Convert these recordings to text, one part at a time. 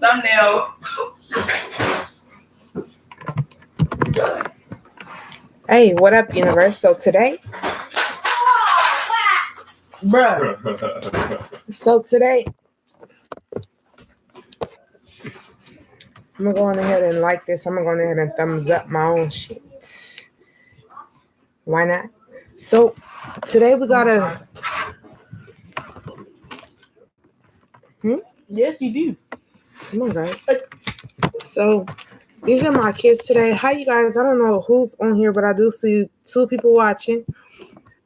Thumbnail. Hey, what up, universe? So today, I'm gonna go on ahead and like this. I'm gonna go on ahead and thumbs up my own shit. Why not? So today we gotta. Yes, you do. Come on, guys. So these are my kids today. Hi, you guys. I don't know who's on here, but I do see 2 people watching.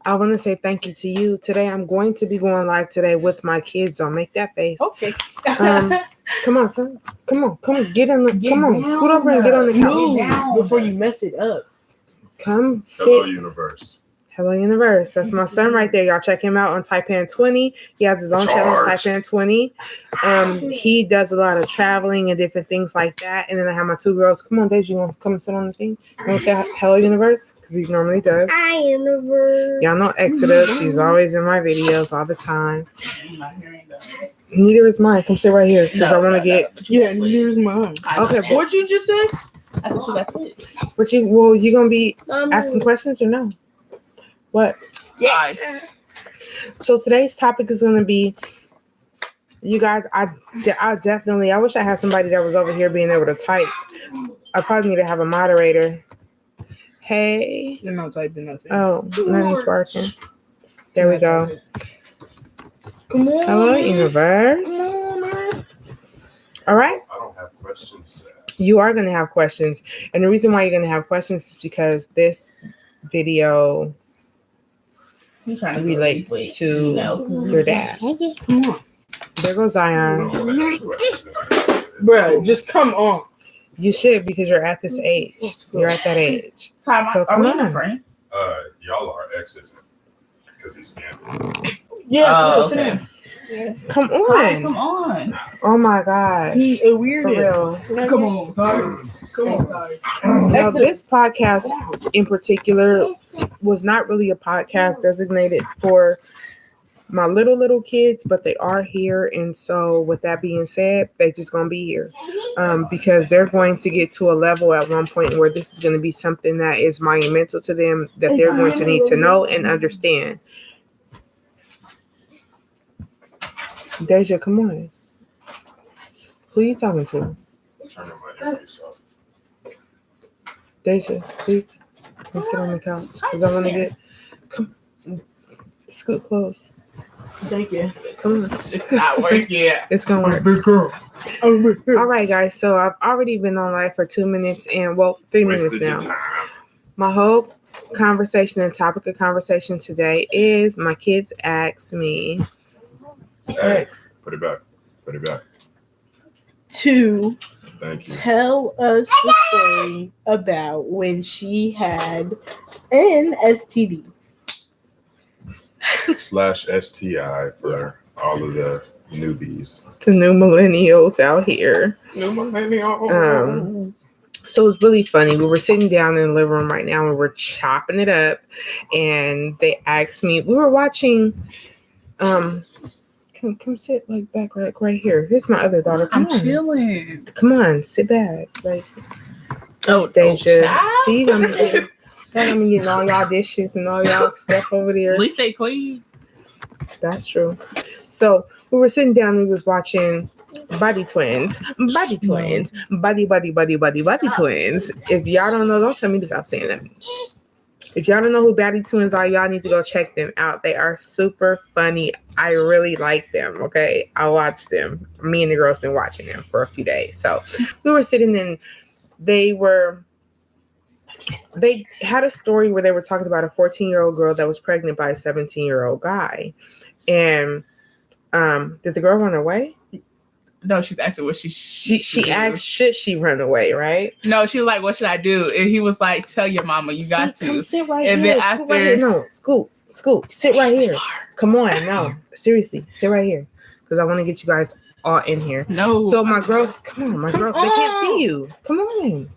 I want to say thank you to you. Today, I'm going to be going live today with my kids on. Make that face. Okay. Come on, son. Come on. Get on the. Come on. Scoot over and get on the couch before you mess it up. Come sit. Hello, universe. Hello, universe. That's my son right there. Y'all check him out on Taipan 20. He has his own channel, Taipan 20. He does a lot of traveling and different things like that. And then I have my 2 girls. Come on, Deja, you want to come sit on the thing? You want to say hello, universe? Because he normally does. Hi, universe. Y'all know Exodus. He's always in my videos all the time. I'm not hearing that. Neither is mine. Come sit right here because I want to get. Yeah, neither is mine. Okay, What'd you just say? I thought you got it. But you gonna be asking questions or no? What? Yes. So today's topic is gonna be, you guys. I wish I had somebody that was over here being able to type. I probably need to have a moderator. Hey. They're not typing nothing. Oh, nothing's working. There we go. Come on. Hello, universe. All right. I don't have questions to ask. You are going to have questions. And the reason why you're going to have questions is because this video relates to your dad. Come on. There goes Zion. Bro, just come on. You should, because you're at this age. You're at that age. So come on. Y'all are exes because he's standing. Yeah. Okay. Come Ty, on. come on. Oh my gosh. He's a weirdo. For real. Come on, Ty. Come on, Ty. Now, this podcast in particular was not really a podcast designated for my little kids, but they are here. And so with that being said, they just going to be here because they're going to get to a level at one point where this is going to be something that is monumental to them, that they're going to need to know and understand. Deja, come on. Who are you talking to? Turning my earpiece off. Deja, please come sit on the couch because I want to come scoot close. Thank you. Come on. It's not working yet. It's gonna work. All right, guys. So I've already been on live for 2 minutes 3 minutes now. My whole conversation and topic of conversation today is my kids ask me. Hey, put it back. To Thank you. tell us the story about when she had an STD. / STI for all of the newbies. The new millennials out here. So it was really funny. We were sitting down in the living room right now and we're chopping it up. And they asked me, we were watching, come sit like back right here. Here's my other daughter. Come on. Chilling. Come on, sit back. Like, Deja. See, I'm getting all y'all dishes and all y'all stuff over there. At least they clean. That's true. So we were sitting down and we was watching Body Twins. Body Twins. Body Twins. If y'all don't know, don't tell me to stop saying that. If y'all don't know who Body Twins are, y'all need to go check them out. They are super funny. I really like them, okay? I watched them. Me and the girls been watching them for a few days. So we were sitting and they had a story where they were talking about a 14-year-old girl that was pregnant by a 17-year-old guy. And did the girl run away? No, she's asking what she asked, should she run away, right? No, she was like, what should I do? And he was like, tell your mama you got to. Come sit right and here. Then after, no, scoot. Sit right here. Come on, no, seriously, sit right here because I want to get you guys all in here. No. So my girls, come on, they can't see you. Come on,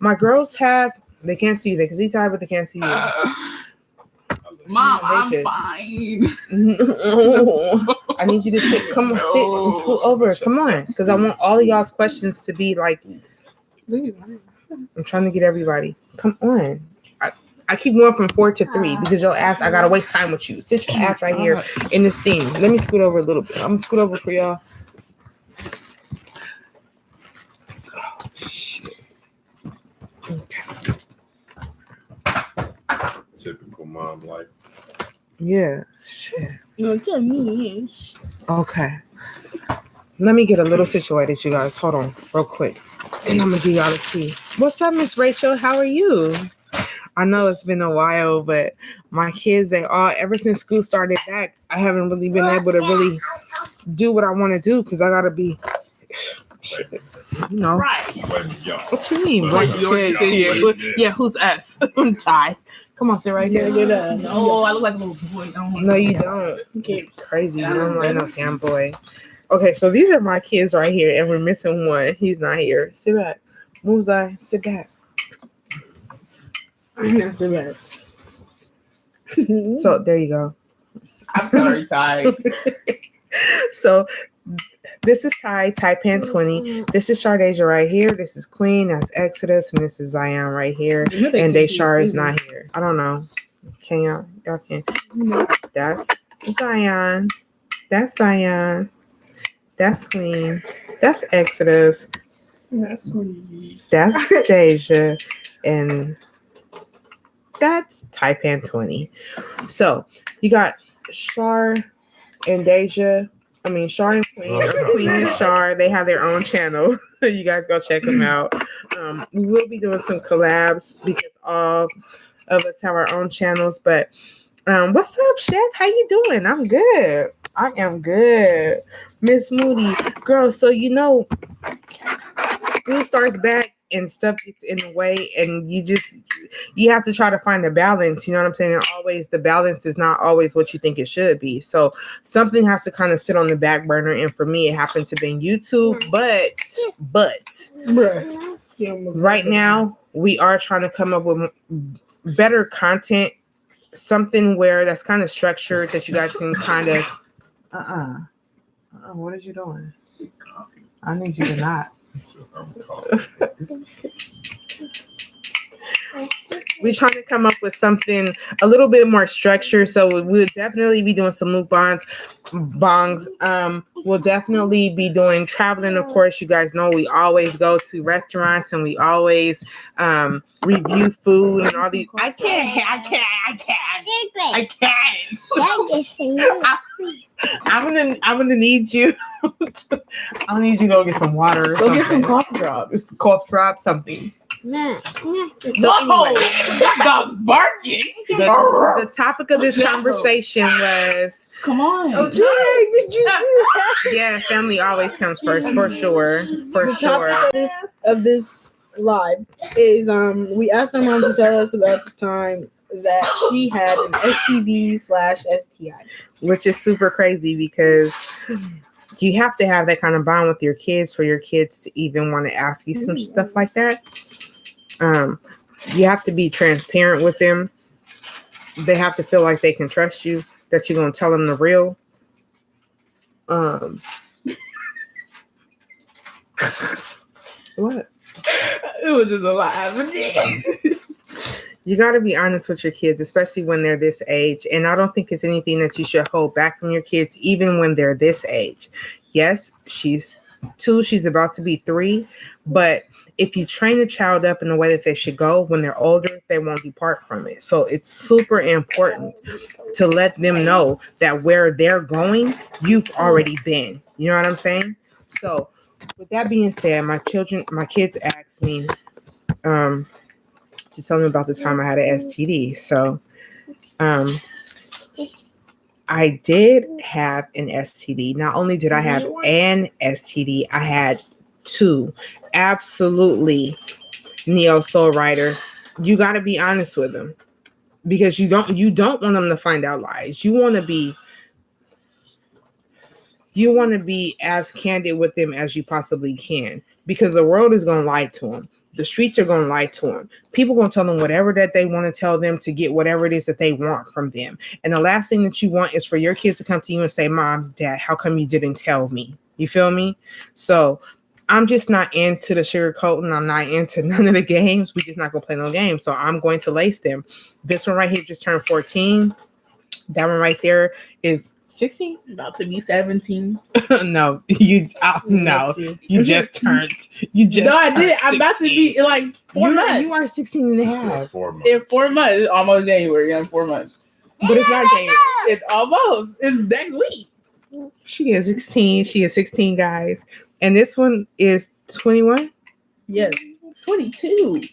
my girls they can't see you. They can see Ty, but they can't see you. Mom, I'm fine. I need you to sit. Come on, sit. Just pull over. Come on, because I want all of y'all's questions to be like. I'm trying to get everybody. Come on. I keep going from 4 to 3 because your ass. I gotta waste time with you. Sit your ass right here in this thing. Let me scoot over a little bit. I'm gonna scoot over for y'all. Oh shit. Okay. Typical mom life. Yeah. Shit. No, tell me. Okay. Let me get a little situated, you guys. Hold on, real quick. And I'm gonna give y'all the tea. What's up, Miss Rachel? How are you? I know it's been a while, but my kids, they all, ever since school started back, I haven't really been able to really do what I want to do because I gotta be, you know. What you mean? Blame your kids? Yeah, who's us? Ty. Come on, sit right there. No, I look like a little boy. No, you don't. You're crazy. You don't like no damn boy. Okay, so these are my kids right here, and we're missing one. He's not here. Sit back. Muzai, sit back. Sit back. So there you go. I'm sorry, Ty. So this is Ty Pan 20. This is Shardasia right here. This is Queen. That's Exodus, and this is Zion right here. And Deshar is not here. I don't know. Can y'all can? That's Zion. That's Zion. That's Queen. That's Exodus. That's sweet. That's Deja. And that's Taipan 20. So you got Shar and Deja. I mean, Shar and Queen. Queen and Shar. They have their own channel. You guys go check them out. We will be doing some collabs because all of us have our own channels. But what's up, Chef? How you doing? I'm good. I am good. Miss Moody, girl, so you know, school starts back and stuff gets in the way, and you have to try to find a balance. You know what I'm saying? And always, the balance is not always what you think it should be. So something has to kind of sit on the back burner. And for me, it happened to be YouTube. But right now, we are trying to come up with better content, something where that's kind of structured that you guys can kind of. What are you doing? I need you to not. We're trying to come up with something a little bit more structured. So we'll definitely be doing some bongs. We'll definitely be doing traveling. Of course, you guys know we always go to restaurants and we always review food and all these. I can't. I'm gonna need you. I'll need you to go get some water. Go get some cough drops. Cough drop, something. So Whoa! That dog's barking. The topic of this conversation was. Come on. Okay, did you see that? Yeah, family always comes first, for sure. The topic of this live is we asked our mom to tell us about the time that she had an STD/STI, which is super crazy because you have to have that kind of bond with your kids for your kids to even want to ask you some stuff like that. You have to be transparent with them. They have to feel like they can trust you, that you're going to tell them the real. What? It was just a lot happening. You got to be honest with your kids, especially when they're this age. And I don't think it's anything that you should hold back from your kids, even when they're this age. Yes, she's 2, she's about to be 3. But if you train a child up in the way that they should go, when they're older, they won't depart from it. So it's super important to let them know that where they're going, you've already been. You know what I'm saying? So with that being said, my kids asked me to tell them about the time I had an STD. So I did have an STD. Not only did I have an STD, I had 2. Absolutely, Neo Soul Rider. You got to be honest with them because you don't want them to find out lies. You want to be as candid with them as you possibly can because the world is going to lie to them. The streets are going to lie to them. People going to tell them whatever that they want to tell them to get whatever it is that they want from them. And the last thing that you want is for your kids to come to you and say, Mom, Dad, how come you didn't tell me? You feel me? So I'm just not into the sugarcoating. I'm not into none of the games. We just not going to play no games. So I'm going to lace them. This one right here just turned 14. That one right there is 16. About to be 17. No, you just turned. You just No, I turned did. I'm about to 16. be in like 4 months. You are 16 and a She half. said 4 months. In 4 months. It's almost January. In 4 months. But it's not January. It's almost. It's next week. She is 16. She is 16, guys. And this one is 21. Yes. 22.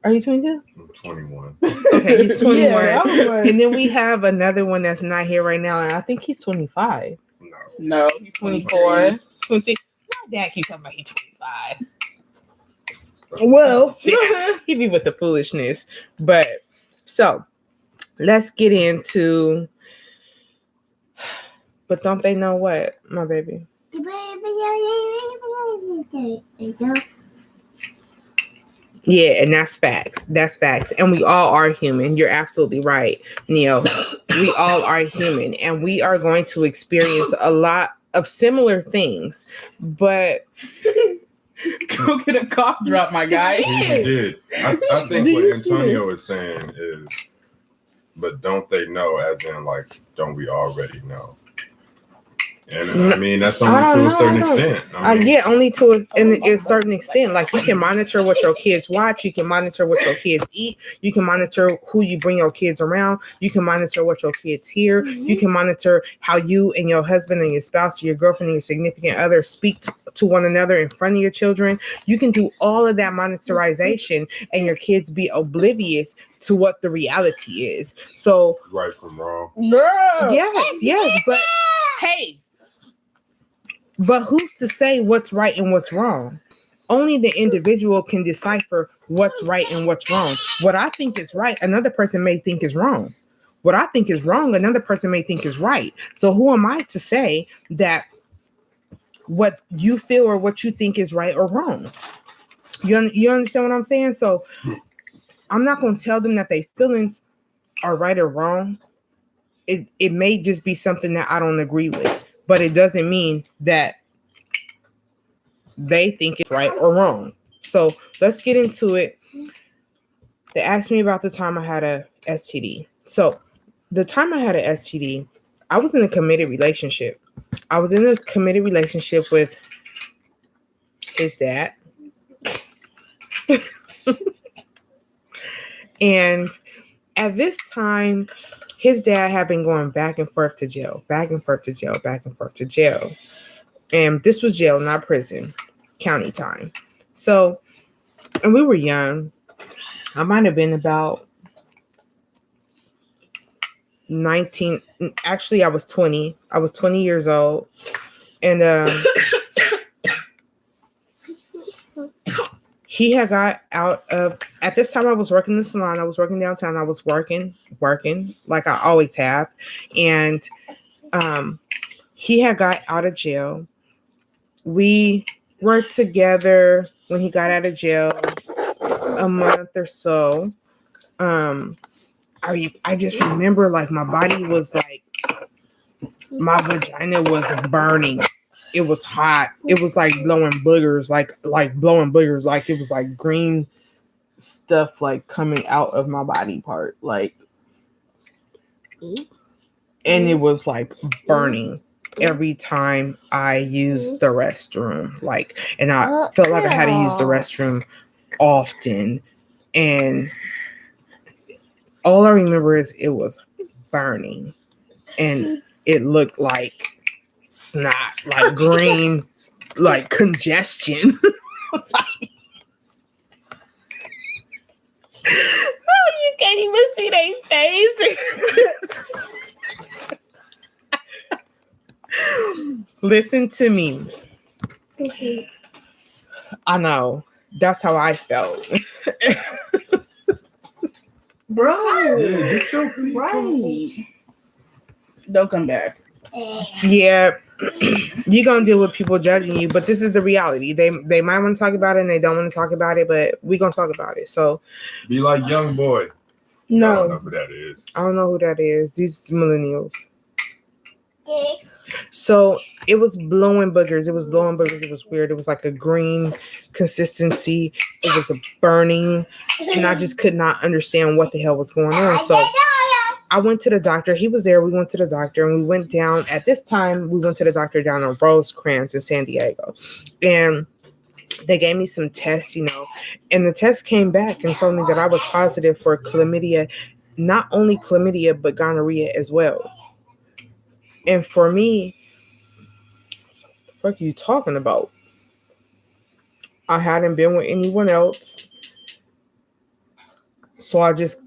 Are you 22? I'm 21. Okay, he's 21. Yeah, I was like- And then we have another one that's not here right now, and I think he's 25. No. No. He's 24. 20. My dad keeps talking about he's 25. Well, He be with the foolishness. But so let's get into. But don't they know what, my baby? Yeah, and that's facts. That's facts. And we all are human. You're absolutely right, Neil. We all are human, and we are going to experience a lot of similar things. But Go get a cough drop, my guy. He did. I think Do what you see Antonio this? is saying is, but don't they know? As in, like, don't we already know? And I mean, that's only I to don't a certain know. extent. I mean, yeah, only to a certain extent. Like, you can monitor what your kids watch. You can monitor what your kids eat. You can monitor who you bring your kids around. You can monitor what your kids hear. You can monitor how you and your husband and your spouse, or your girlfriend and your significant other speak to one another in front of your children. You can do all of that monitorization, and your kids be oblivious to what the reality is. So, right from wrong. yes, but hey. But who's to say what's right and what's wrong? Only the individual can decipher what's right and what's wrong. What I think is right, another person may think is wrong. What I think is wrong, another person may think is right. So who am I to say that what you feel or what you think is right or wrong? You understand what I'm saying? So I'm not going to tell them that their feelings are right or wrong. It may just be something that I don't agree with. But it doesn't mean that they think it's right or wrong. So let's get into it. They asked me about the time I had a STD. So the time I had a STD, I was in a committed relationship. I was in a committed relationship with his dad. And at this time, his dad had been going back and forth to jail, back and forth to jail, back and forth to jail. And this was jail, not prison, county time. So, and we were young. I might have been about 19. Actually, I was 20. I was 20 years old. And he had got out of, at this time I was working in the salon. I was working downtown. I was working like I always have. And he had got out of jail. We worked together when he got out of jail a month or so. I just remember like my body was like, my vagina was burning. It was hot. It was like blowing boogers, like blowing boogers, like it was like green stuff like coming out of my body part, like, and it was like burning every time I used the restroom, like, and I felt like I had to use the restroom often, and all I remember is it was burning, and it looked like snot, like green, like congestion. Oh, you can't even see their face. Listen to me. I know. That's how I felt. Bro. Yeah, get your feet. Right. Don't come back. Yeah, you're gonna deal with people judging you, but this is the reality. They might want to talk about it and they don't want to talk about it, but we gonna talk about it. So Be like young boy. I don't know No. who that is. I don't know who that is. These millennials. So it was blowing boogers. It was blowing boogers. It was weird. It was like a green consistency. It was a burning, and I just could not understand what the hell was going on. So I went to the doctor. He was there. We went to the doctor, and we went down. At this time, we went to the doctor down on Rosecrans in San Diego, and they gave me some tests, and the test came back and told me that I was positive for chlamydia, not only chlamydia but gonorrhea as well. And for me, what are you talking about? I hadn't been with anyone else, so I just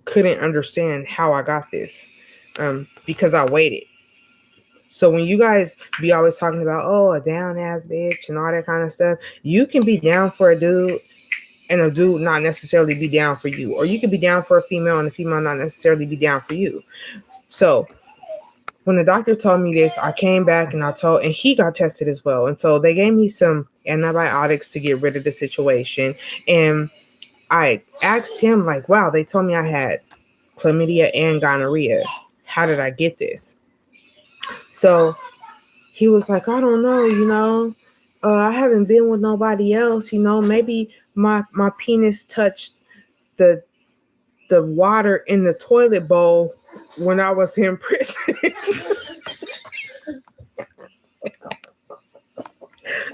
couldn't understand how I got this, because I waited. So when you guys be always talking about, oh, a down ass bitch and all that kind of stuff, you can be down for a dude and a dude not necessarily be down for you, or you could be down for a female and a female not necessarily be down for you. So when the doctor told me this, I came back and and he got tested as well. And so they gave me some antibiotics to get rid of the situation. And I asked him, like, wow, they told me I had chlamydia and gonorrhea. How did I get this? So he was like, I don't know, I haven't been with nobody else, maybe my penis touched the water in the toilet bowl when I was in prison.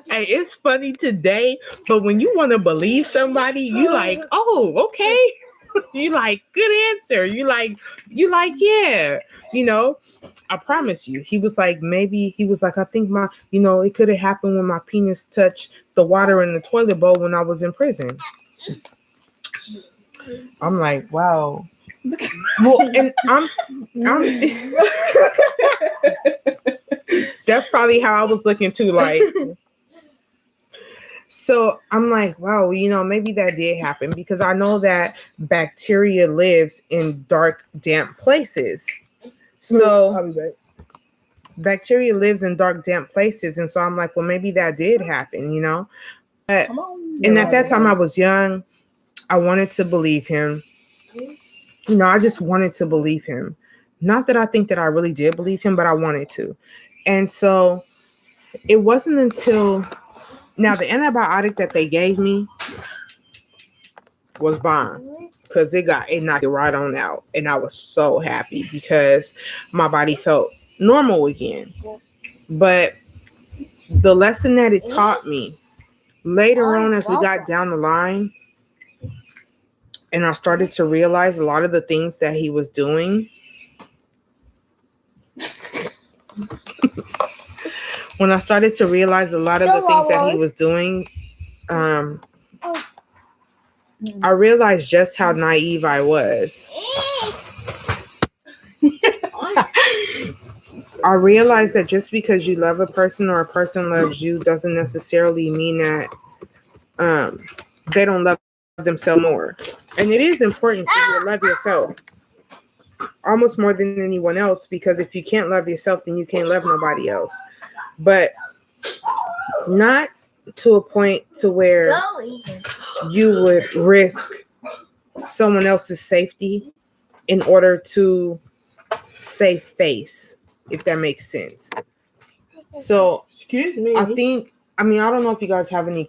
Hey, it's funny today, but when you want to believe somebody, you like, oh, okay. You like, good answer. You like, yeah, I promise you. He was like, I think it could have happened when my penis touched the water in the toilet bowl when I was in prison. I'm like, wow. Well, and I'm that's probably how I was looking too, like. So I'm like, wow, maybe that did happen, because I know that bacteria lives in dark, damp places. So bacteria lives in dark, damp places. And so I'm like, well, maybe that did happen, But, and at that time I was young. I wanted to believe him. I just wanted to believe him. Not that I think that I really did believe him, but I wanted to. And so it wasn't until now the antibiotic that they gave me was bomb, because it knocked it right on out. And I was so happy because my body felt normal again. But the lesson that it taught me later on, as we got down the line, and I started to realize a lot of the things that he was doing. When I started to realize a lot of the things that he was doing, I realized just how naive I was. I realized that just because you love a person or a person loves you doesn't necessarily mean that they don't love themselves more. And it is important for you to love yourself almost more than anyone else, because if you can't love yourself, then you can't love nobody else. But not to a point to where you would risk someone else's safety in order to save face, if that makes sense. So, excuse me. I don't know if you guys have any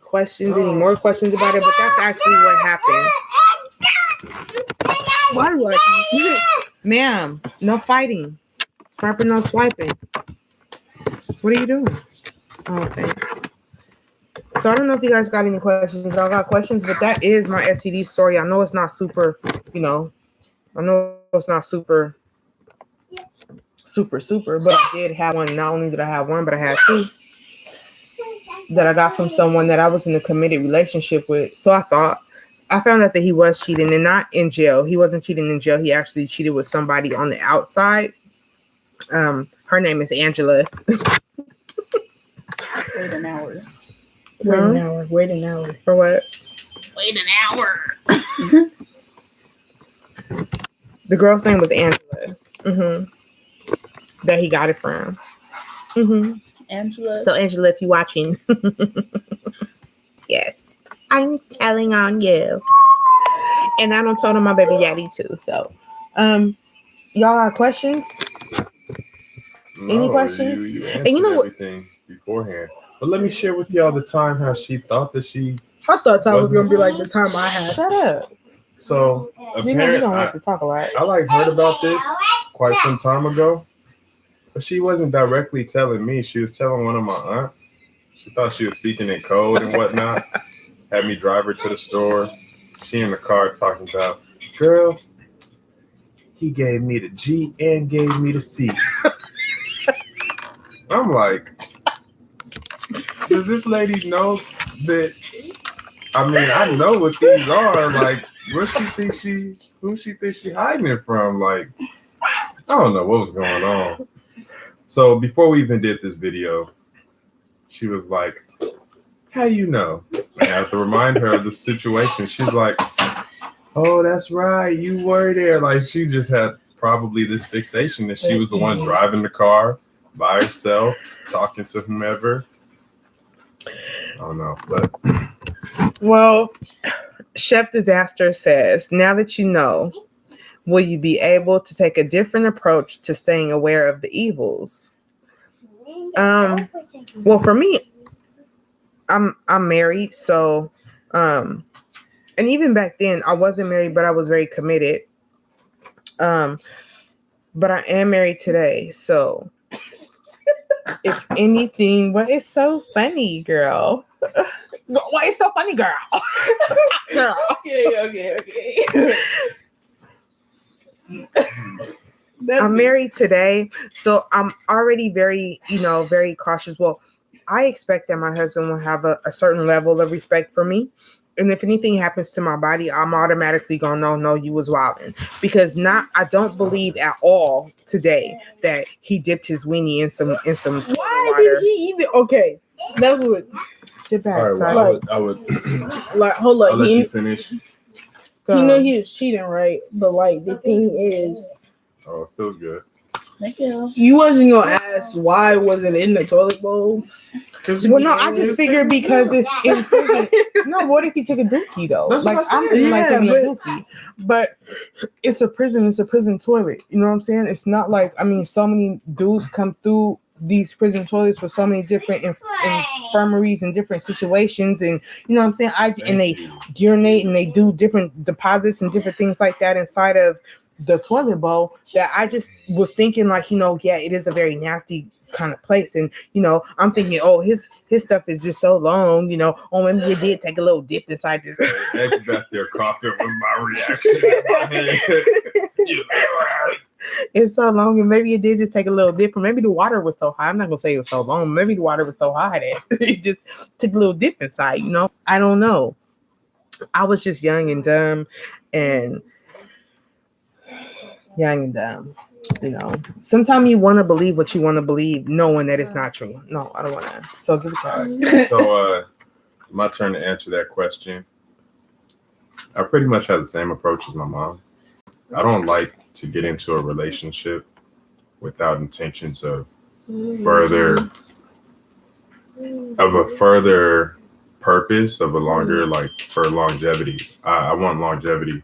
more questions about it, but that's actually what happened. What? Ma'am, no fighting. Swiping, no swiping. What are you doing? Oh, thanks. So I don't know if you guys got any questions. Y'all got questions, but that is my STD story. I know it's not super, I know it's not super, but I did have one. Not only did I have one, but I had two that I got from someone that I was in a committed relationship with. So I found out that he was cheating, and not in jail. He wasn't cheating in jail. He actually cheated with somebody on the outside. Her name is Angela. Wait an hour. Wait an hour. For what? Wait an hour. The girl's name was Angela. That he got it from. Angela. So Angela, if you're watching, yes, I'm telling on you. And I don't told on my baby Yaddy too. So, y'all got questions? Any questions? You And answered you know what? everything beforehand. But let me share with y'all the time how she thought that she. I thought time was gonna be like the time I had. Shut up. So You know we don't apparently, like to talk a lot. I like heard about this quite some time ago, but she wasn't directly telling me. She was telling one of my aunts. She thought she was speaking in code and whatnot. Had me drive her to the store. She in the car talking about, girl, he gave me the G and gave me the C. I'm like, does this lady know that? I mean, I know what these are. Like, who she thinks she hiding it from? Like, I don't know what was going on. So before we even did this video, she was like, how you know? I have to remind her of the situation. She's like, oh, that's right. You were there. Like, she just had probably this fixation that she was the one driving the car by herself, talking to whomever. I don't know, but. Well, Chef Disaster says, now that you know, will you be able to take a different approach to staying aware of the evils? Well, for me, I'm married, so and even back then I wasn't married, but I was very committed. But I am married today, so if anything, but it's so funny, girl. Why it's so funny, girl? Girl. Okay. I'm married today, so I'm already very, very cautious. Well, I expect that my husband will have a certain level of respect for me. And if anything happens to my body, I'm automatically gonna know, no, you was wilding. Because I don't believe at all today that he dipped his weenie in some Why water. did he even? Okay, that's what. Sit back. All right, well, I would Like, hold I'll up. let you finish. He know he was cheating, right? But like the thing is, Oh, it feels good. Thank you. you wasn't gonna ask why was it in the toilet bowl. Well, no, I just figured because it's in prison. No, what if he took a dookie though? That's like what I I'm said. like Yeah, taking a dookie, but it's a prison. It's a prison toilet. You know what I'm saying? It's not like so many dudes come through these prison toilets with so many different infirmaries and different situations, and you know what I'm saying. And they urinate and they do different deposits and different things like that inside of the toilet bowl. That I just was thinking like, yeah, it is a very nasty kind of place, and I'm thinking, oh, his stuff is just so long, oh, maybe he did take a little dip inside this. X back there coughing was my reaction. It's so long, and maybe it did just take a little dip, or maybe the water was so high. I'm not gonna say it was so long. Maybe the water was so high that it just took a little dip inside. I don't know. I was just young and dumb. Sometimes you want to believe what you want to believe, knowing that it's not true. No, I don't want to. So give it to her. So, my turn to answer that question. I pretty much have the same approach as my mom. I don't like to get into a relationship without intentions of further purpose, of a longer, like, for longevity. I want longevity.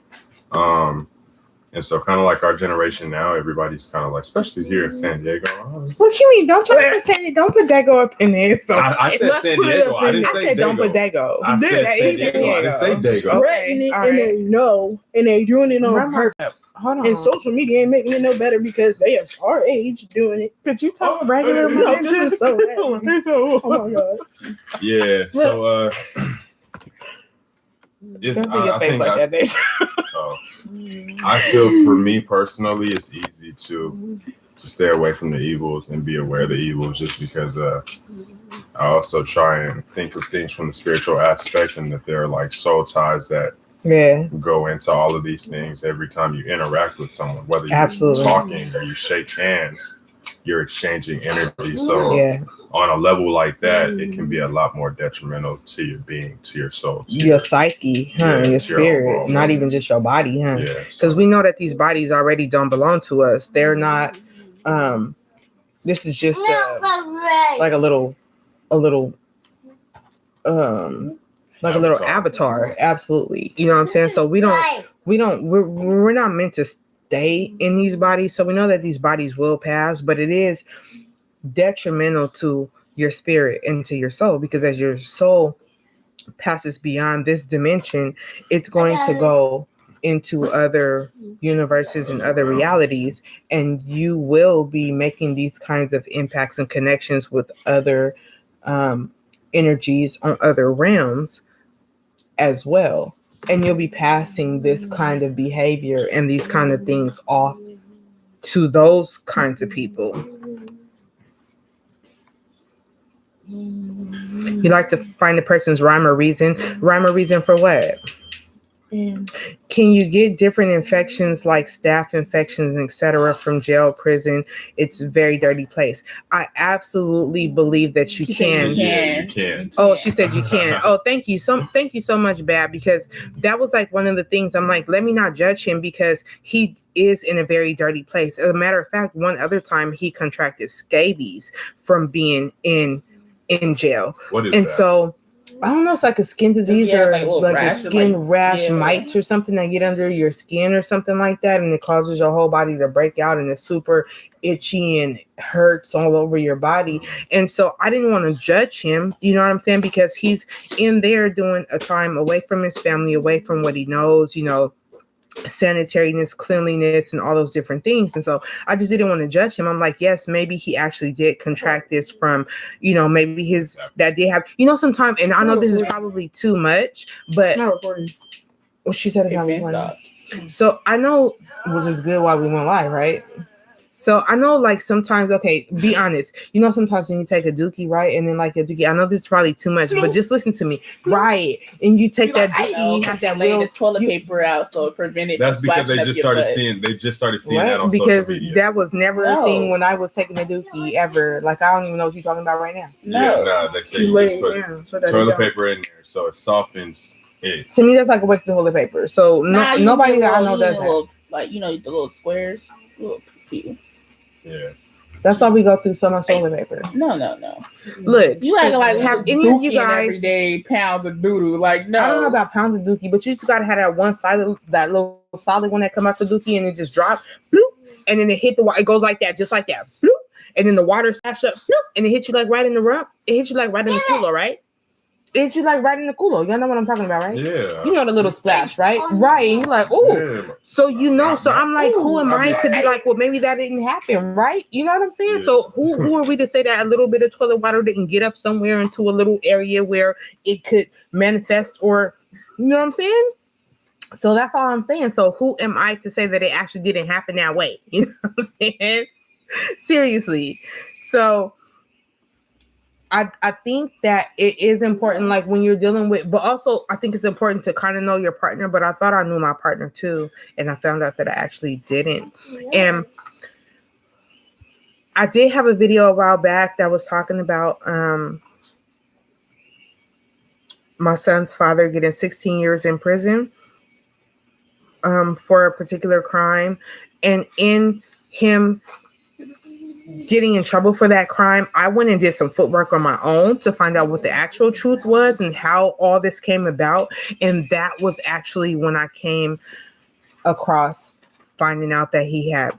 And so kind of like our generation now, everybody's kind of like, especially here in San Diego. What you mean? Don't try to say it. Don't put Dago up in there. So I said San Diego. I didn't say don't put Dago. I said San Diego. I didn't say Dago. Threatening it, and they know, and they're doing it on purpose. Hold on. And social media ain't making it no better because they are our age doing it. Could you talk regular? No, this is so nasty. Oh my god. Yeah. So I feel for me personally, it's easy to stay away from the evils and be aware of the evils, just because I also try and think of things from the spiritual aspect, and that there are like soul ties that go into all of these things every time you interact with someone, whether you're talking or you shake hands, you're exchanging energy. So on a level like that, it can be a lot more detrimental to your being, to your soul, to your psyche, your spirit, not even just your body, because we know that these bodies already don't belong to us. They're not This is just like a little like a little avatar. Absolutely. You know what I'm saying? So we're not meant to stay in these bodies. So we know that these bodies will pass, but it is detrimental to your spirit and to your soul, because as your soul passes beyond this dimension, it's going to go into other universes and other realities, and you will be making these kinds of impacts and connections with other energies on other realms as well, and you'll be passing this kind of behavior and these kind of things off to those kinds of people. You like to find a person's rhyme or reason. Rhyme or reason for what? Can you get different infections like staph infections, etc., from jail, prison? It's a very dirty place. I absolutely believe that you can. Yeah, you can. Oh, she said you can. Oh, thank you so much, Bab, because that was like one of the things. I'm like, let me not judge him because he is in a very dirty place. As a matter of fact, one other time he contracted scabies from being in jail. What is and that? So I don't know, it's like a skin disease or like a skin rash, yeah, mites or something that get under your skin or something like that, and it causes your whole body to break out and it's super itchy and hurts all over your body. And so I didn't want to judge him, you know what I'm saying, because he's in there doing a time away from his family, away from what he knows, you know, sanitariness, cleanliness, and all those different things. And so I just didn't want to judge him. I'm like, yes, maybe he actually did contract this from, you know, maybe his dad did have, you know, sometimes, and I know this is probably too much, but not recording. Well, she said it's not recording. So I know, which is good while we went live, right? So I know, like, sometimes, okay, be honest. You know, sometimes when you take a dookie, right, and then like a dookie, I know this is probably too much, but just listen to me, right? And you take that dookie, you have that lay real the toilet paper out so it prevented. That's because they just started butt. seeing. They just started seeing Right? that on Because social media. that was never a thing when I was taking a dookie ever. Like, I don't even know what you're talking about right now. Yeah, no, they say you just put toilet paper in there so it softens it. To me, that's like a waste of toilet paper. So nobody that I know does that. Little, like, you know, the little squares, little few. Yeah. That's why we go through so much toilet paper. No. Look, You acting like have any of you guys every day pounds of doodoo? Like, no. I don't know about pounds of dookie, but you just gotta have that one side of that little solid one that come out the dookie and it just drops, bloop, and then it hit the water. It goes like that, just like that, bloop, and then the water splash up, bloop, and it hits you like right in the rump. It hits you like right in the culo, right? It hits you like right in the culo. Y'all know what I'm talking about, right? Yeah. You know the little splash, right? Right. And you're like, oh. Yeah. So you know. So I'm like, who am I to be like, well, maybe that didn't happen, right? You know what I'm saying? Yeah. So who are we to say that a little bit of toilet water didn't get up somewhere into a little area where it could manifest, or you know what I'm saying? So that's all I'm saying. So who am I to say that it actually didn't happen that way? You know what I'm saying? Seriously. So I think that it is important, like when you're dealing with, but also I think it's important to kind of know your partner. But I thought I knew my partner too, and I found out that I actually didn't. And I did have a video a while back that was talking about my son's father getting 16 years in prison for a particular crime, and in him getting in trouble for that crime, I went and did some footwork on my own to find out what the actual truth was and how all this came about. And that was actually when I came across finding out that he had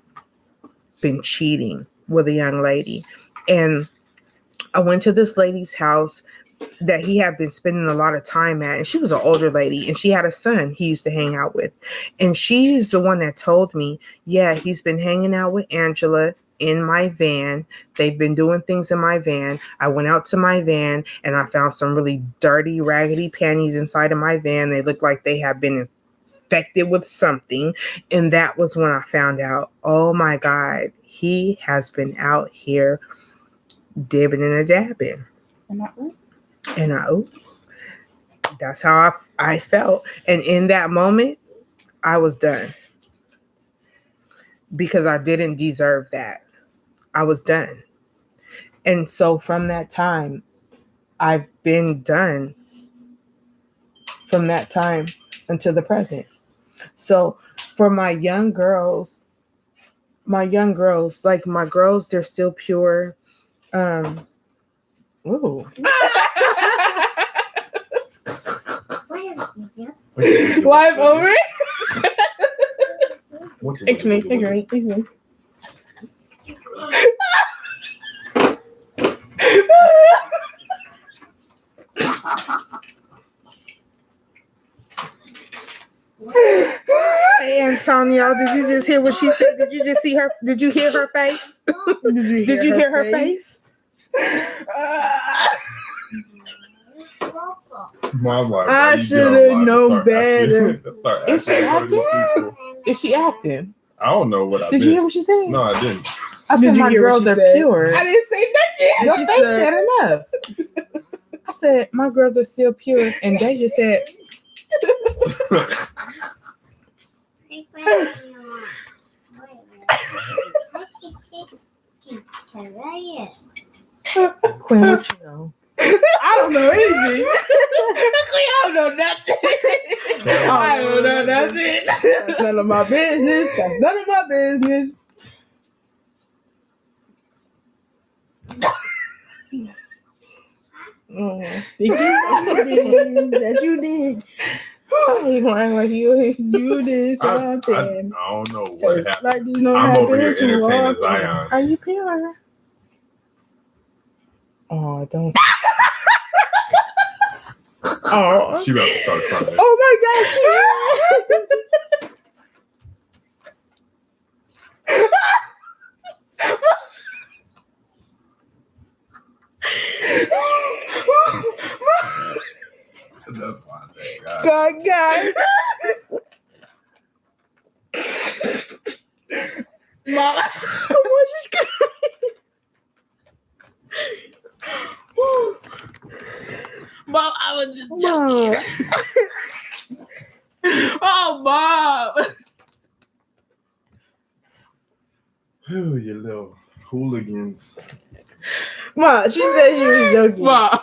been cheating with a young lady. And I went to this lady's house that he had been spending a lot of time at, and she was an older lady, and she had a son he used to hang out with. And she's the one that told me, yeah, he's been hanging out with Angela in my van. They've been doing things in my van. I went out to my van and I found some really dirty, raggedy panties inside of my van. They looked like they had been infected with something. And that was when I found out, oh my God, he has been out here dibbing and a dabbing. And that's how I felt. And in that moment, I was done. Because I didn't deserve that. I was done. And so from that time, I've been done from that time until the present. So for my young girls my young girls, like my girls, they're still pure. Ooh. Live over. What X-Men, X-Men. Hey Antonio, did you just hear what she said? Did you just see her? Did you hear her face? Did you hear her face? Mom, like, I why you get shoulda online and known start better. acting- start Is she acting like these acting? people? Is she acting? I don't know what I Did missed. you hear what she said? No, I didn't. I Did said you my hear what girls she are said? pure. I didn't say nothing. No, She they said enough. I said my girls are still pure, and they just said, "Quinn, what you know?" I don't know anything. I don't know nothing. I don't know nothing. That's none of my business. That's none of my business. That you did. Tell you act like you. You did I something. don't know what happened. Like this don't I'm over here happen too entertaining often. Zion. Are you pure? Oh, don't. Oh. She about to start crying. Oh my gosh. That's why I think God. God, guys. Mom, come on, just cry. Mom, I was just Mom. joking. Oh, Mom. Whew, you little hooligans. Mom, she said she was joking. Mom.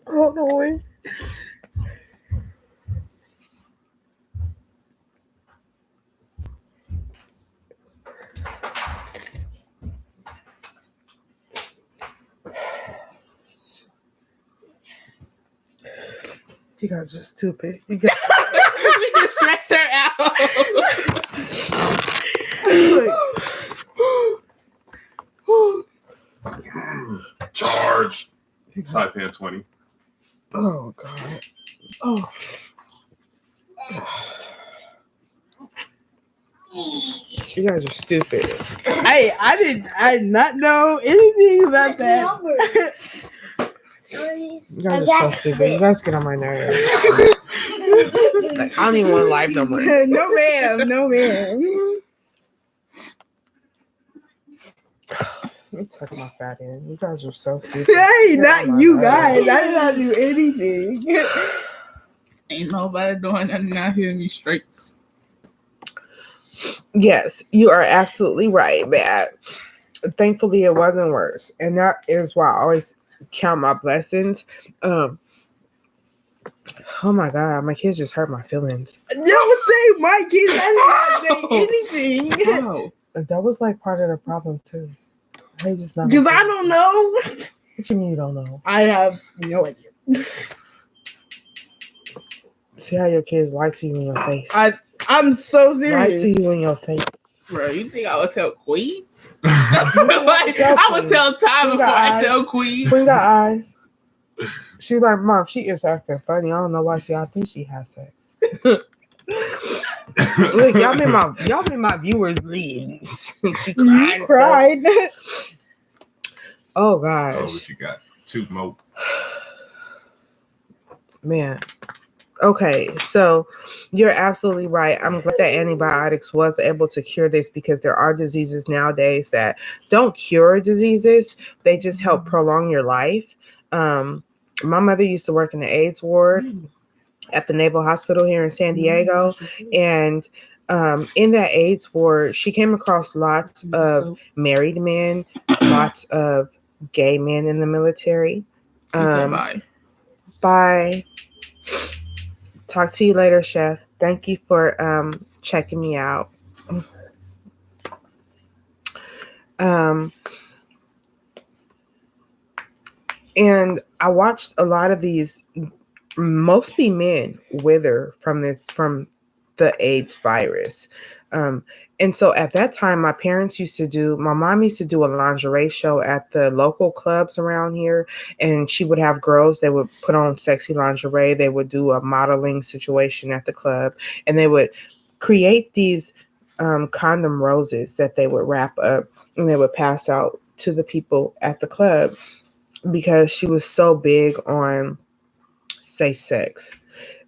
Hold on. You guys are stupid. You guys. We just stressed her out. Charge. Saipan 20. Oh God. Oh. You guys are stupid. Hey, I did not know anything about that. You guys are so stupid. You guys get on my nerves. Like, I don't even want to live no more. No ma'am, no ma'am. Let me tuck my fat in. You guys are so stupid. Hey, Get on not my you nerves. guys. I did not do anything. Ain't nobody doing nothing out here in these streets. Yes, you are absolutely right, Matt. Thankfully, it wasn't worse, and that is why I always count my blessings. Oh my God, my kids just hurt my feelings. Don't say my kids. I did not say anything. Oh. That was like part of the problem too. They just not. Because I don't know. What you mean you don't know? I have no idea. See how your kids lie to you in your face. I'm so Lie serious. to you in your face. Bro, you think I would tell Queen? Tell Like, I would Queen. tell Ty She before got I eyes. tell Queen. Queen got eyes. She like, Mom, she is acting funny. I don't know why I think she has sex. Look, y'all made my viewers leave. She cried. You cried. Oh Oh, gosh. what you got? 2 more. Man. Okay, so you're absolutely right. I'm glad that antibiotics was able to cure this because there are diseases nowadays that don't cure diseases. They just help prolong your life. My mother used to work in the AIDS ward at the Naval Hospital here in San Diego. And in that AIDS ward, she came across lots of married men, lots of gay men in the military. You said bye. Bye. Talk to you later, Chef. Thank you for checking me out. And I watched a lot of these, mostly men, wither from the AIDS virus. And so at that time, my mom used to do a lingerie show at the local clubs around here. And she would have girls that would put on sexy lingerie. They would do a modeling situation at the club. And they would create these condom roses that they would wrap up and they would pass out to the people at the club, because she was so big on safe sex.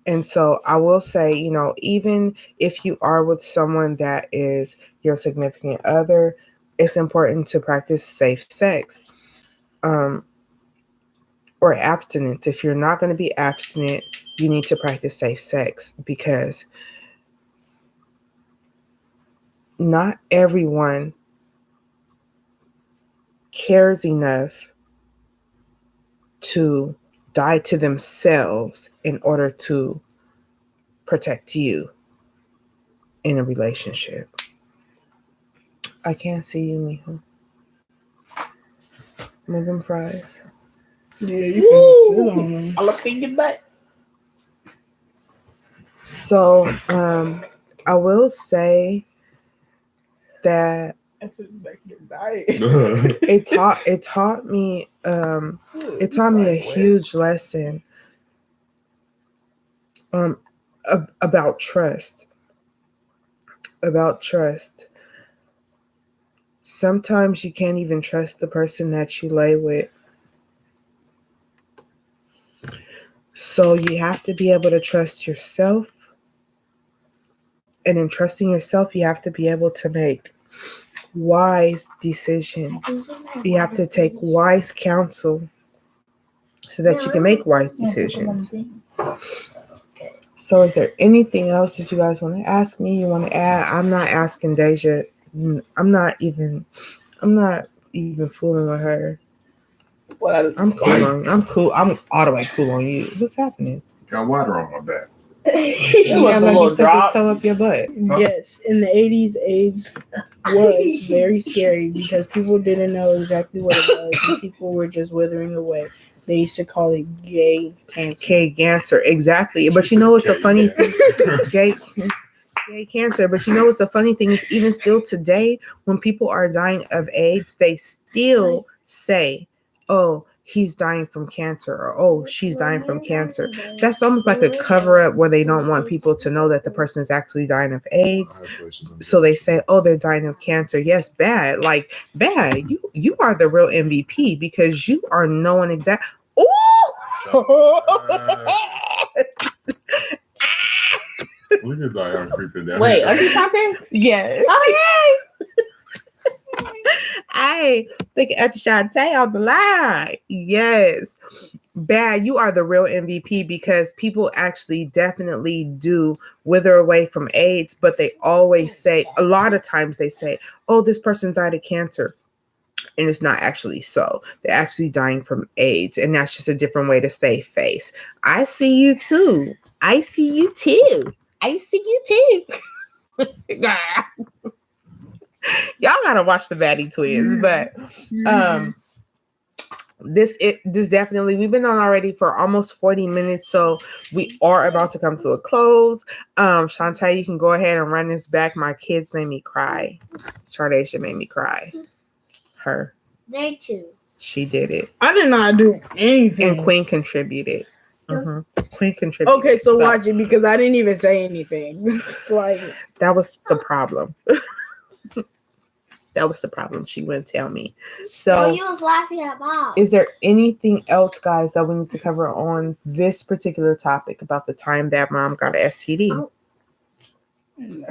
And so I will say, even if you are with someone that is your significant other, it's important to practice safe sex, or abstinence. If you're not going to be abstinent, you need to practice safe sex, because not everyone cares enough to die to themselves in order to protect you in a relationship. I can't see you, Mijo. Move them fries. Yeah, you can sit on them. All up in your butt. So, I will say that it taught me a huge lesson about trust. Sometimes you can't even trust the person that you lay with. So you have to be able to trust yourself. And in trusting yourself, you have to be able to make wise decisions. You have to take wise counsel so that you can make wise decisions. So is there anything else that you guys want to ask me? You want to add? I'm not asking Deja. I'm not even fooling with her. I'm cool. I'm all the way cool on you. What's happening? Got water on my back. You was like you stuck his toe up your butt. Yes, in the 80s, AIDS was very scary because people didn't know exactly what it was, and people were just withering away. They used to call it gay cancer. Gay cancer, exactly. But you know what's the funny thing? Gay cancer. But you know what's the funny thing is, even still today, when people are dying of AIDS, they still say, "Oh, he's dying from cancer," or "Oh, she's dying from cancer." That's almost like a cover up where they don't want people to know that the person is actually dying of AIDS. So they say, "Oh, they're dying of cancer." Yes, bad. Like bad. You are the real MVP because you are knowing exactly. Oh. Look at Zion creeping down. Wait, Auntie Shantae? Yes. Oh, Hey, look at Shantae on the line. Yes. Bad, you are the real MVP because people actually definitely do wither away from AIDS, but they always say, a lot of times they say, "Oh, this person died of cancer." And it's not actually so. They're actually dying from AIDS. And that's just a different way to say face. I see you too. I see you too. I see you too. Y'all gotta watch the Batty Twins, but this definitely, we've been on already for almost 40 minutes, so we are about to come to a close. Shantae, you can go ahead and run this back. My kids made me cry. Chardasha made me cry. Her. They too. She did it. I did not do anything. And Queen contributed. Queen contributed. Okay, so watch it because I didn't even say anything. Like that was the problem. That was the problem. She wouldn't tell me. So you was laughing at Mom. Is there anything else, guys, that we need to cover on this particular topic about the time that Mom got an STD?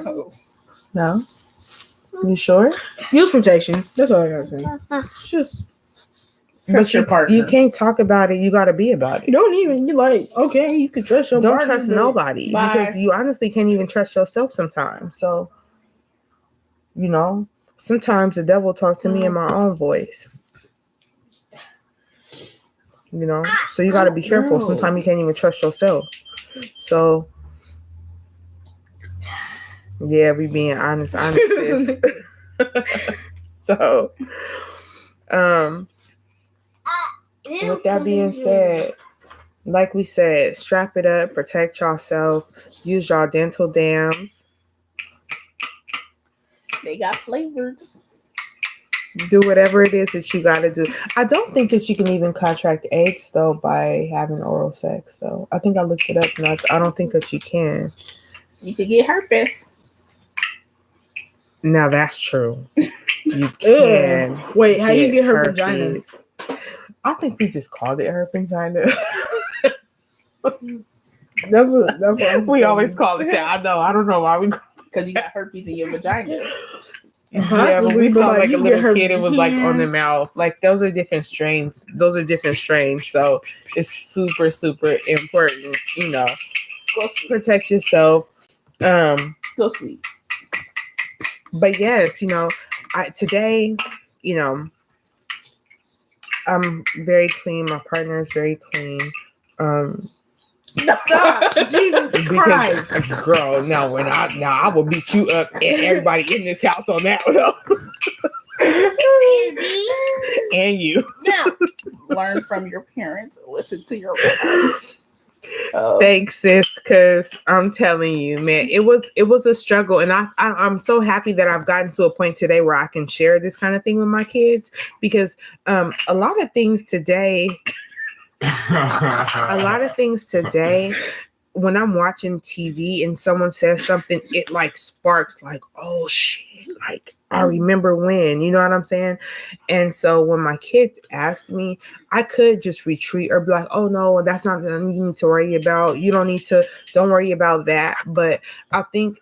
Oh. No? You sure? Use protection. That's all I gotta say. Just trust your partner. You can't talk about it. You gotta be about it. Don't even. You like, okay, you can trust your Don't partner. trust nobody because you honestly can't even trust yourself sometimes. So, sometimes the devil talks to me in my own voice. So you got to be careful. Sometimes you can't even trust yourself. So, yeah, we being honest. So, with that being said, like we said, strap it up, protect yourself, use y'all dental dams, They got flavors. do whatever it is that you got to do. I don't think that you can even contract AIDS though by having oral sex. So I think I looked it up, and I don't think that you can. You could get herpes. Now that's true. You can. Ugh. Wait, how you get her vagina? herpes. I think we just called it herpingina. That's what We always call it that. I know. I don't know why we. because you got herpes in your vagina. Yeah, but Possibly, we but, saw like, like a you little get her kid. It was like on the hand. mouth. Like those are different strains. So it's super, super important. Go sleep. Protect yourself. Go sleep. But yes, today, I'm very clean. My partner is very clean. Stop. Jesus Christ. Because, girl, now I will beat you up and everybody in this house on that one. And you. Now, learn from your parents. Listen to your Thanks, sis. Because I'm telling you, man, it was a struggle, and I'm so happy that I've gotten to a point today where I can share this kind of thing with my kids. Because a lot of things today, when I'm watching TV and someone says something, it like sparks like, oh shit, like I remember when, you know what I'm saying? And so when my kids ask me, I could just retreat or be like, oh no, that's not something you need to worry about. Don't worry about that. But I think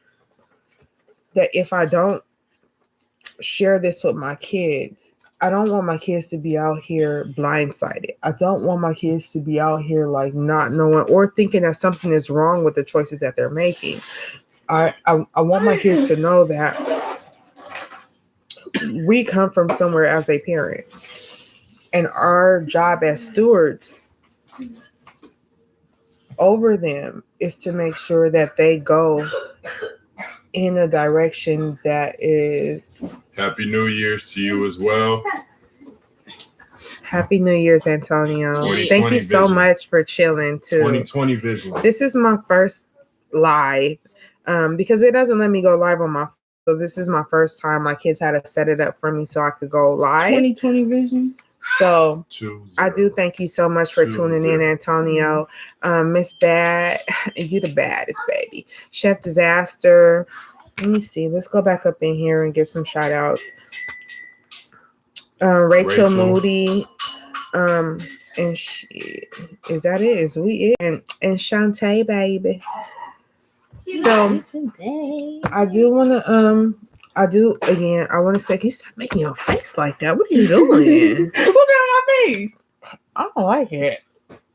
that if I don't share this with my kids, I don't want my kids to be out here blindsided. I don't want my kids to be out here like not knowing or thinking that something is wrong with the choices that they're making. I want my kids to know that we come from somewhere as their parents, and our job as stewards over them is to make sure that they go in a direction that is. Happy New Year's to you as well. Happy New Year's, Antonio. 2020 Thank you so vision. much for chilling too. 2020 vision. This is my first live because it doesn't let me go live on my phone. So this is my first time. My kids had to set it up for me so I could go live. 2020 vision. So 2-0. I do thank you so much for tuning in, Antonio. Miss Bad, you the baddest, baby. Chef Disaster. Let me see. Let's go back up in here and give some shout outs. Rachel Moody. And is that it? Is we it? And Shantae, baby. So I do want to I want to say, can you stop making your face like that? What are you doing? Look at my face. I don't like it.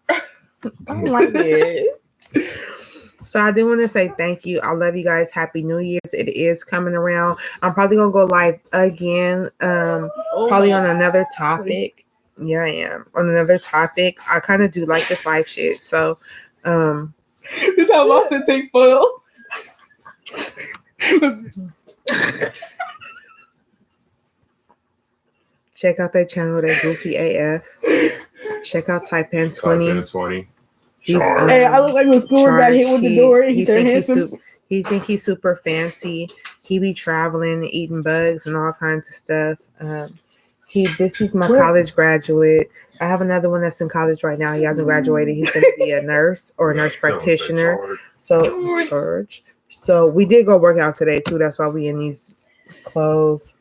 I don't like it. So I do want to say thank you. I love you guys. Happy New Year's. It is coming around. I'm probably gonna go live again. Probably on another topic. Yeah, I am. On another topic. I kind of do like this live shit. So This how Lawson take photos. check out that channel, that Goofy AF. Check out Taipan 20. Taipan 20. Hey, I look like when Score got hit with the door. He turned handsome. He think he's super fancy. He be traveling, eating bugs and all kinds of stuff. This is my college graduate. I have another one that's in college right now. He hasn't graduated. He's going to be a nurse or a nurse practitioner. So we did go work out today too. That's why we in these clothes.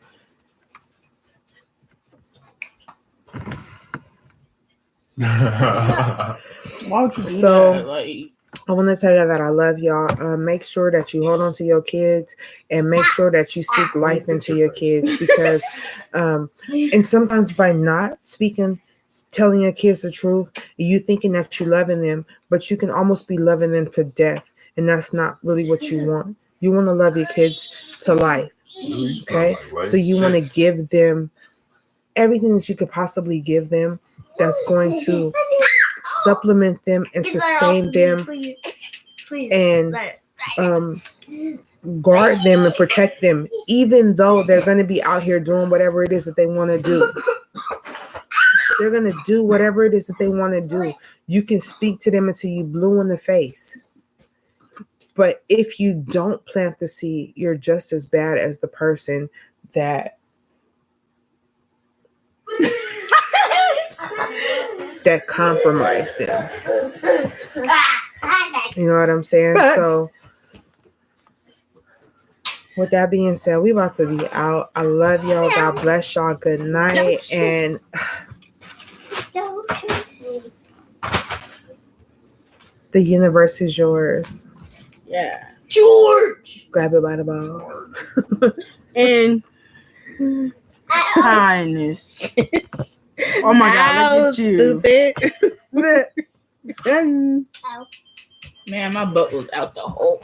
Why would you do that? Like, I want to tell you that I love y'all. Make sure that you hold on to your kids and make sure that you speak life into your kids because, and sometimes by not telling your kids the truth, you thinking that you're loving them, but you can almost be loving them to death. And that's not really what you want. You want to love your kids to life. Okay. So you want to give them everything that you could possibly give them that's going to supplement them and sustain them and guard them and protect them, even though they're going to be out here doing whatever it is that they want to do. They're going to do whatever it is that they want to do. You can speak to them until you blue in the face. But if you don't plant the seed, you're just as bad as the person that compromised them. You know what I'm saying? Facts. So with that being said, we about to be out. I love y'all. God bless y'all. Good night. And the universe is yours. Yeah. George. Grab it by the balls. And kindness. Oh my God, look at you. Stupid. Man, my butt was out the hole.